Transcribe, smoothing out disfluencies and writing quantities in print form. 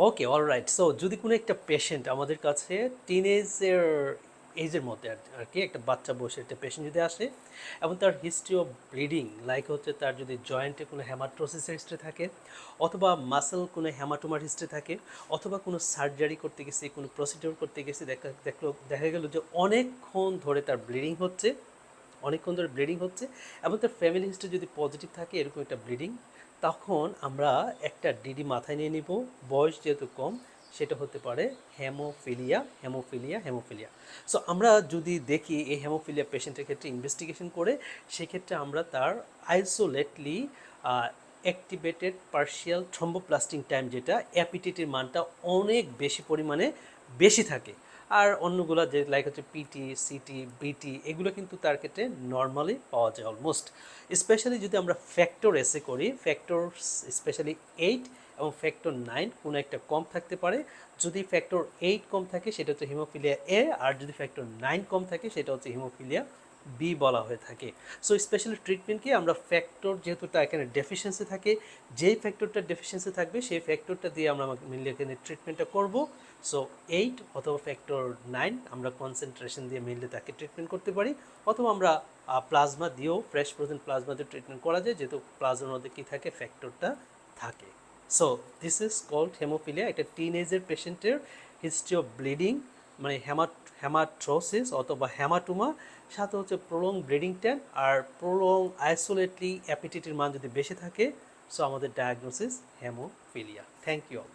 ওকে, alright. So যদি কোনো একটা পেশেন্ট আমাদের কাছে টিনেজের এজের মধ্যে আর কি একটা বাচ্চা বয়সের একটা পেশেন্ট যদি আসে এবং তার হিস্ট্রি অফ ব্লিডিং লাইক হচ্ছে তার যদি জয়েন্টে কোনো হ্যামাটোসিসের হিস্ট্রি থাকে অথবা মাসেল কোনো হ্যামাটোমার হিস্ট্রি থাকে অথবা কোনো সার্জারি করতে গেছে কোনো প্রসিডিওর করতে গেছে দেখা গেল যে অনেকক্ষণ ধরে তার ব্লিডিং হচ্ছে, অনেকক্ষণ ধরে ব্লিডিং হচ্ছে এবং তার ফ্যামিলি হিস্ট্রি যদি পজিটিভ থাকে এরকম একটা ব্লিডিং, তখন আমরা একটা ডিডি মাথায় নিয়ে নিব। বয়স যেহেতু কম, সেটা হতে পারে হেমোফিলিয়া, হেমোফিলিয়া, হেমোফিলিয়া। সো আমরা যদি দেখি এই হেমোফিলিয়া পেশেন্টের ক্ষেত্রে ইনভেস্টিগেশন করে, সেক্ষেত্রে আমরা তার আইসোলেটলি অ্যাক্টিভেটেড পার্শিয়াল থ্রম্বোপ্লাস্টিং টাইম, যেটা অ্যাপিটিটির মানটা অনেক বেশি পরিমাণে বেশি থাকে। আর অন্যগুলো যে লাইক হচ্ছে পিটি, সিটি, বিটি, এগুলো কিন্তু তার ক্ষেত্রে নর্মালি পাওয়া যায় অলমোস্ট। স্পেশালি যদি আমরা ফ্যাক্টর এসে করি, ফ্যাক্টর স্পেশালি 8 এবং ফ্যাক্টর 9 কোনো একটা কম থাকতে পারে। যদি ফ্যাক্টর 8 কম থাকে সেটা হচ্ছে হিমোফিলিয়া এ, আর যদি ফ্যাক্টর 9 কম থাকে সেটা হচ্ছে হিমোফিলিয়া বি বলা হয়ে থাকে। সো স্পেশালি ট্রিটমেন্টকে আমরা ফ্যাক্টর যেহেতু তার এখানে ডেফিসিয়েন্সি থাকে, যেই ফ্যাক্টরটা ডেফিসিয়েন্সি থাকবে সেই ফ্যাক্টরটা দিয়ে আমরা মেনলি এখানে ট্রিটমেন্টটা করব। সো 8 অথবা ফ্যাক্টর 9 আমরা কনসেন্ট্রেশন দিয়ে মেনলি তাকে ট্রিটমেন্ট করতে পারি, অথবা আমরা প্লাজমা দিয়েও ফ্রেশ ফ্রোজেন প্লাজমা দিয়ে ট্রিটমেন্ট করা যায়, যেহেতু প্লাজমার মধ্যে কী থাকে, ফ্যাক্টরটা থাকে। So this is called hemophilia. একটা টিনেজের পেশেন্টের হিস্ট্রি অফ ব্লিডিং মানে হ্যামাট্রোসিস অথবা হ্যামাটুমা, সাথে হচ্ছে প্রলং ব্লিডিং টাইম আর প্রলং আইসোলেটলি অ্যাপিটিটির মান যদি বেশি থাকে, সো আমাদের diagnosis hemophilia. Thank you all.